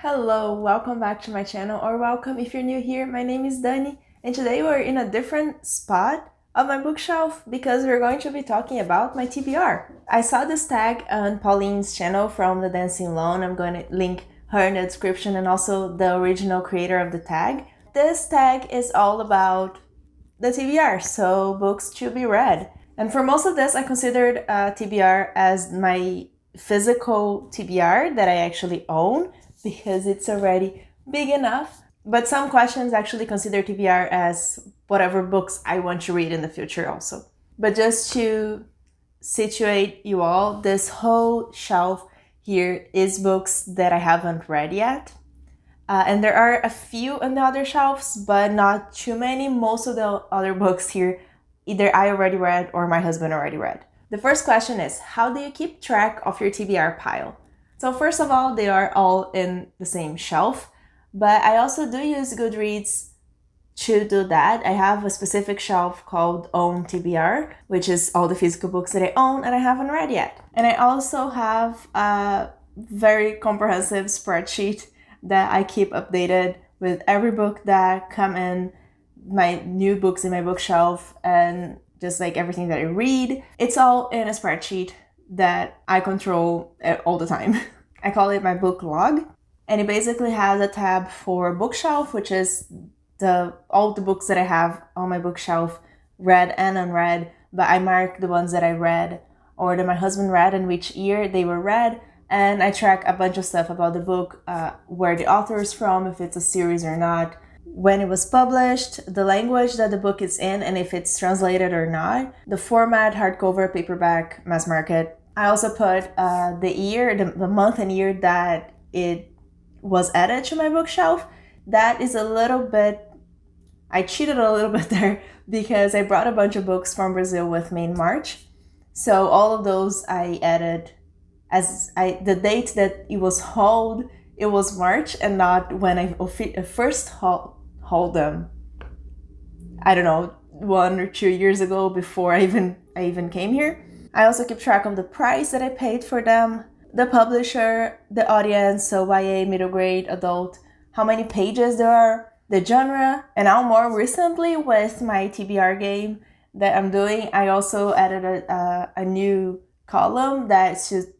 Hello, welcome back to my channel, or welcome if you're new here. My name is Dani, and today we're in a different spot of my bookshelf because we're going to be talking about my TBR. I saw this tag on Pauline's channel from the Dancing Loan. I'm going to link her in the description and also the original creator of the tag. This tag is all about the TBR, so books to be read. And for most of this, I considered TBR as my physical TBR that I actually own, because it's already big enough. But some questions actually consider TBR as whatever books I want to read in the future also. But just to situate you all, this whole shelf here is books that I haven't read yet. And there are a few on the other shelves, but not too many. Most of the other books here, either I already read or my husband already read. The first question is, how do you keep track of your TBR pile? So first of all, they are all in the same shelf, but I also do use Goodreads to do that. I have a specific shelf called Own TBR, which is all the physical books that I own and I haven't read yet. And I also have a very comprehensive spreadsheet that I keep updated with every book that come in, my new books in my bookshelf, and just like everything that I read. It's all in a spreadsheet that I control all the time. I call it my book log, and it basically has a tab for bookshelf, which is all the books that I have on my bookshelf, read and unread, but I mark the ones that I read or that my husband read and which year they were read, and I track a bunch of stuff about the book, where the author is from, if it's a series or not, when it was published, the language that the book is in, and if it's translated or not, the format, hardcover, paperback, mass market. I also put the year, the month and year that it was added to my bookshelf. That is a little bit, I cheated a little bit there because I brought a bunch of books from Brazil with me in March. So all of those I added as the date that it was hauled, it was March and not when I first hauled them. I don't know, 1 or 2 years ago before I even came here. I also keep track of the price that I paid for them, the publisher, the audience, so YA, middle grade, adult, how many pages there are, the genre, and now more recently with my TBR game that I'm doing, I also added a new column that should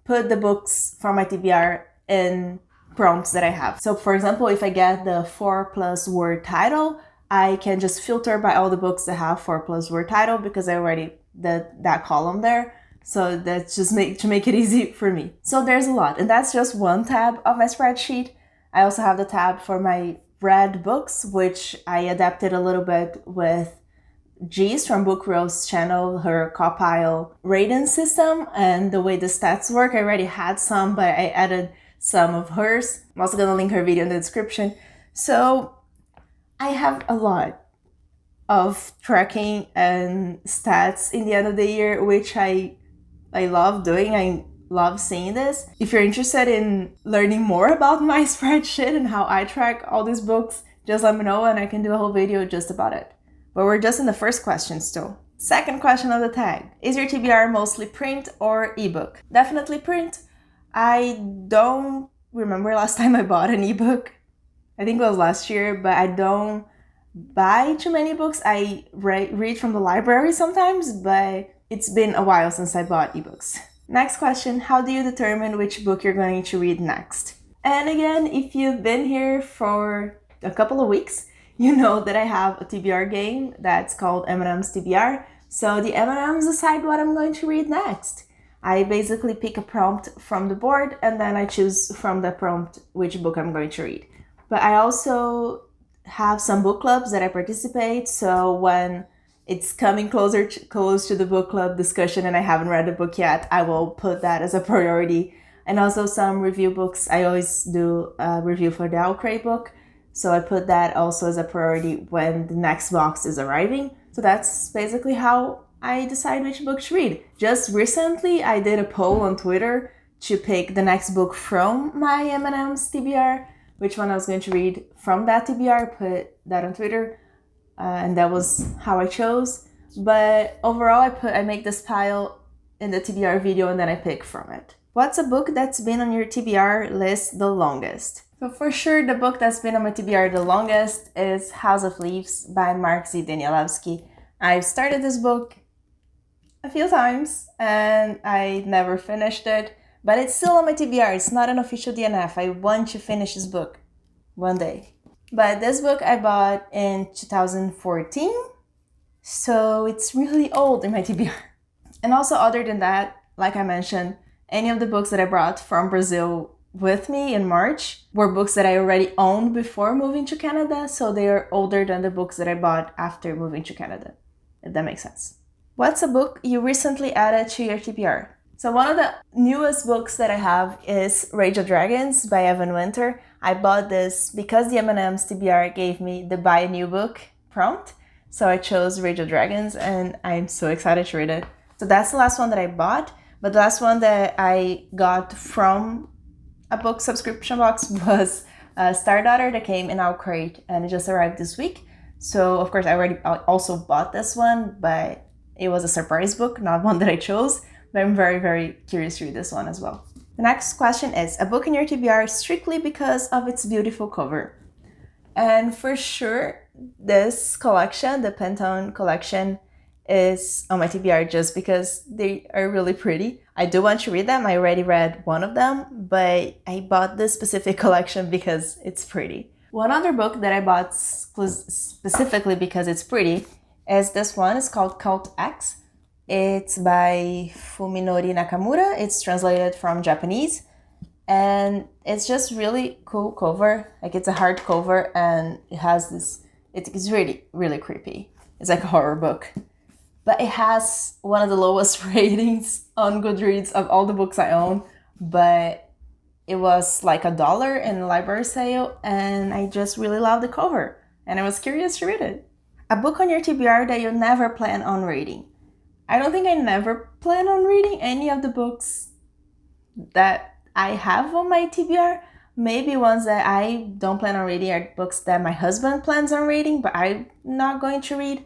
put the books from my TBR in prompts that I have. So for example, if I get the 4+ word title, I can just filter by all the books that have 4+ word title because I already did that column there. So that's just to make it easy for me. So there's a lot, and that's just one tab of my spreadsheet. I also have the tab for my read books, which I adapted a little bit with G's from Book Roast channel, her CAWPILE rating system, and the way the stats work. I already had some, but I added some of hers. I'm also gonna link her video in the description. So I have a lot of tracking and stats in the end of the year, which I love doing. I love seeing this. If you're interested in learning more about my spreadsheet and how I track all these books, just let me know and I can do a whole video just about it. But we're just in the first question still. Second question of the tag. Is your TBR mostly print or ebook? Definitely print. I don't remember last time I bought an ebook. I think it was last year, but I don't buy too many books. I read from the library sometimes, but it's been a while since I bought ebooks. Next question, how do you determine which book you're going to read next? And again, if you've been here for a couple of weeks, you know that I have a TBR game that's called m&ms TBR. So the m&ms decide what I'm going to read next. I basically pick a prompt from the board and then I choose from the prompt which book I'm going to read. But I also have some book clubs that I participate, so when it's coming close to the book club discussion and I haven't read the book yet, I will put that as a priority. And also some review books. I always do a review for the Outcry book, so I put that also as a priority when the next box is arriving. So that's basically how I decide which book to read. Just recently, I did a poll on Twitter to pick the next book from my m&ms TBR, which one I was going to read from that TBR, put that on Twitter, and that was how I chose. But overall, I make this pile in the TBR video and then I pick from it. What's a book that's been on your TBR list the longest? So for sure, the book that's been on my TBR the longest is House of Leaves by Mark Z. Danielewski. I've started this book a few times and I never finished it, but it's still on my TBR. It's not an official DNF. I want to finish this book one day. But this book I bought in 2014, so it's really old in my TBR. And also, other than that, like I mentioned, any of the books that I brought from Brazil with me in March were books that I already owned before moving to Canada, so they are older than the books that I bought after moving to Canada, if that makes sense. What's a book you recently added to your TBR? So one of the newest books that I have is Rage of Dragons by Evan Winter. I bought this because the m&ms TBR gave me the buy a new book prompt. So I chose Rage of Dragons and I'm so excited to read it. So that's the last one that I bought, but the last one that I got from a book subscription box was Star Daughter that came in our crate and it just arrived this week. So of course I already also bought this one, but it was a surprise book, not one that I chose. But I'm very, very curious to read this one as well. The next question is, a book in your TBR strictly because of its beautiful cover? And for sure, this collection, the Pantone collection, is on my TBR just because they are really pretty. I do want to read them. I already read one of them, but I bought this specific collection because it's pretty. One other book that I bought specifically because it's pretty is this one. It's called Cult X. It's by Fuminori Nakamura. It's translated from Japanese. And it's just really cool cover. Like it's a hardcover and it has this, it's really, really creepy. It's like a horror book. But it has one of the lowest ratings on Goodreads of all the books I own. But it was like $1 in the library sale and I just really love the cover. And I was curious to read it. A book on your TBR that you never plan on reading. I don't think I never plan on reading any of the books that I have on my TBR. Maybe ones that I don't plan on reading are books that my husband plans on reading, but I'm not going to read.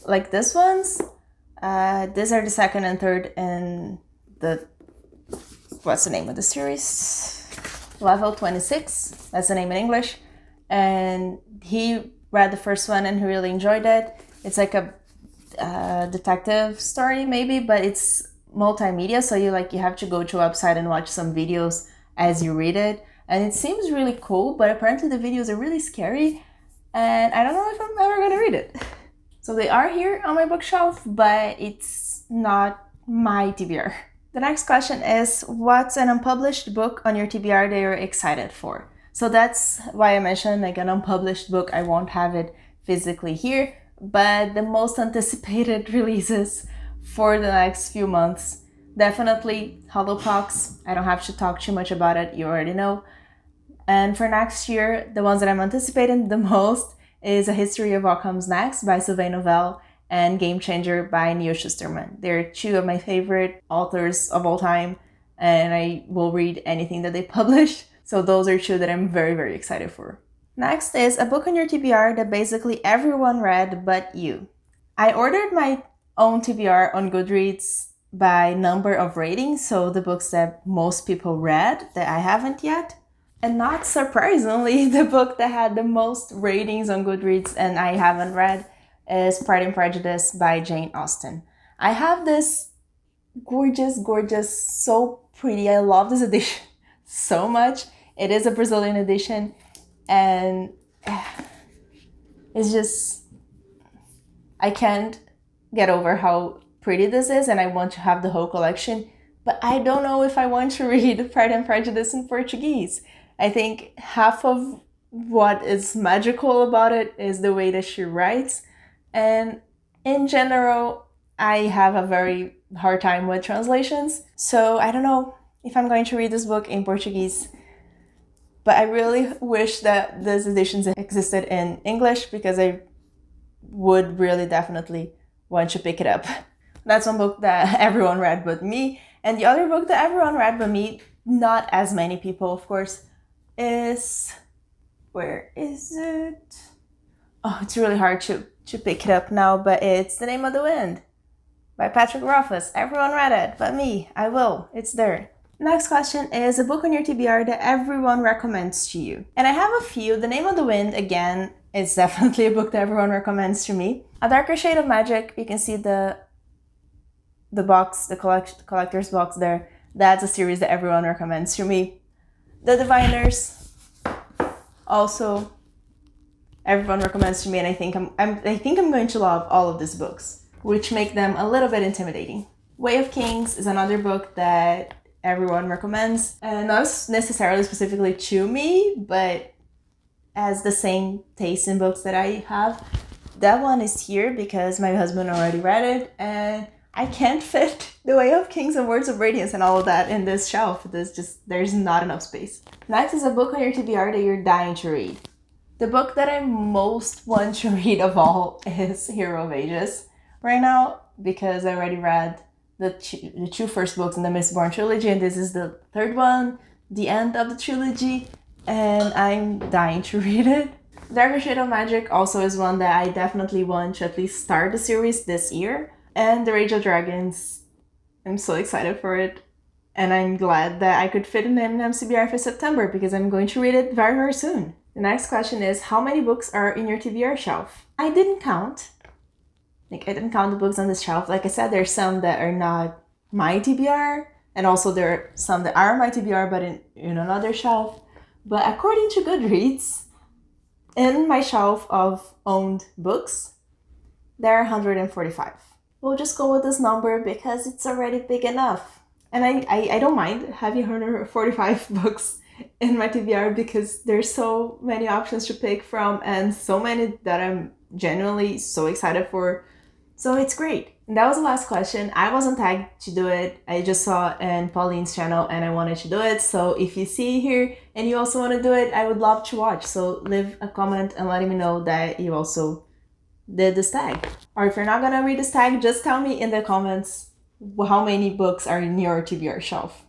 Like this ones. These are the second and third in the, what's the name of the series? Level 26. That's the name in English. And he read the first one and he really enjoyed it. It's like a detective story maybe, but it's multimedia, so you have to go to a website and watch some videos as you read it, and it seems really cool, but apparently the videos are really scary and I don't know if I'm ever gonna read it. So they are here on my bookshelf, but it's not my TBR. The next question is, what's an unpublished book on your TBR that you're excited for? So that's why I mentioned like an unpublished book. I won't have it physically here, but the most anticipated releases for the next few months, definitely Hollowpox. I don't have to talk too much about it, you already know. And for next year, the ones that I'm anticipating the most is A History of What Comes Next by Sylvain Novelle and Game Changer by Neil Shusterman. They're two of my favorite authors of all time, and I will read anything that they publish. So those are two that I'm very, very excited for. Next is a book on your TBR that basically everyone read but you. I ordered my own TBR on Goodreads by number of ratings, so the books that most people read that I haven't yet. And not surprisingly, the book that had the most ratings on Goodreads and I haven't read is Pride and Prejudice by Jane Austen. I have this gorgeous, so pretty, I love this edition so much. It is a Brazilian edition. And it's just, I can't get over how pretty this is and I want to have the whole collection, but I don't know if I want to read Pride and Prejudice in Portuguese. I think half of what is magical about it is the way that she writes, and in general, I have a very hard time with translations, so I don't know if I'm going to read this book in Portuguese. But I really wish that these editions existed in English because I would really definitely want to pick it up. That's one book that everyone read but me. And the other book that everyone read but me, not as many people of course, is... where is it? Oh, it's really hard to pick it up now, but it's The Name of the Wind by Patrick Rothfuss. Everyone read it but me. I will. It's there. Next question is a book on your TBR that everyone recommends to you. And I have a few. The Name of the Wind, again, is definitely a book that everyone recommends to me. A Darker Shade of Magic, you can see the box, the collector's box there. That's a series that everyone recommends to me. The Diviners, also everyone recommends to me, and I think I'm going to love all of these books, which make them a little bit intimidating. Way of Kings is another book that everyone recommends, and not necessarily specifically to me, but as the same taste in books that I have. That one is here because my husband already read it, and I can't fit The Way of Kings and Words of Radiance and all of that in this shelf. There's not enough space. Next is a book on your TBR that you're dying to read. The book that I most want to read of all is Hero of Ages right now, because I already read the two first books in the Mistborn trilogy, and this is the third one, the end of the trilogy, and I'm dying to read it. Darker Shade of Magic also is one that I definitely want to at least start the series this year. And The Rage of Dragons, I'm so excited for it. And I'm glad that I could fit in the m&ms TBR for September because I'm going to read it very, very soon. The next question is, how many books are in your TBR shelf? I didn't count. I didn't count the books on this shelf. Like I said, there's some that are not my TBR, and also there are some that are my TBR but in another shelf. But according to Goodreads, in my shelf of owned books, there are 145. We'll just go with this number because it's already big enough. And I don't mind having 145 books in my TBR because there's so many options to pick from and so many that I'm genuinely so excited for. So it's great. And that was the last question. I wasn't tagged to do it. I just saw in Pauline's channel and I wanted to do it. So if you see here and you also want to do it, I would love to watch. So leave a comment and letting me know that you also did this tag. Or if you're not gonna read this tag, just tell me in the comments how many books are in your TBR shelf.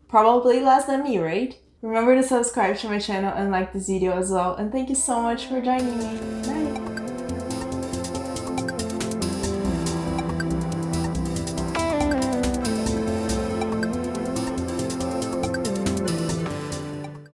Probably less than me, right? Remember to subscribe to my channel and like this video as well. And thank you so much for joining me. Bye!